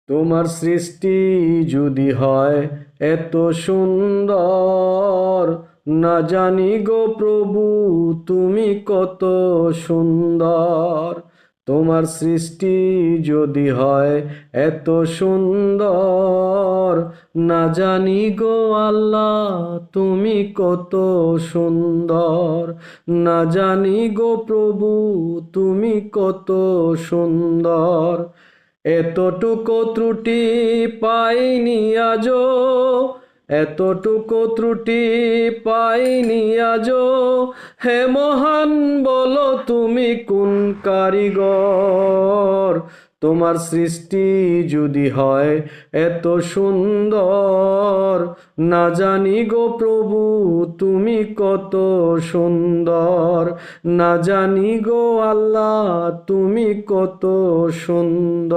তোমার সৃষ্টি যদি হয় এত সুন্দর, না জানি গো প্রভু তুমি কত সুন্দর। তোমার সৃষ্টি যদি হয় এত সুন্দর, না জানি গো আল্লাহ তুমি কত সুন্দর। না জানি গো প্রভু তুমি কত সুন্দর। এতটুকু ত্রুটি পাইনি আজো, এতটুকু ত্রুটি পাইনি আজো। হে মহান বলো তুমি কোন কারিগর। তোমার সৃষ্টি যদি হয় এত সুন্দর, না জানি গো প্রভু তুমি কত সুন্দর। না জানি গো আল্লাহ তুমি কত সুন্দর।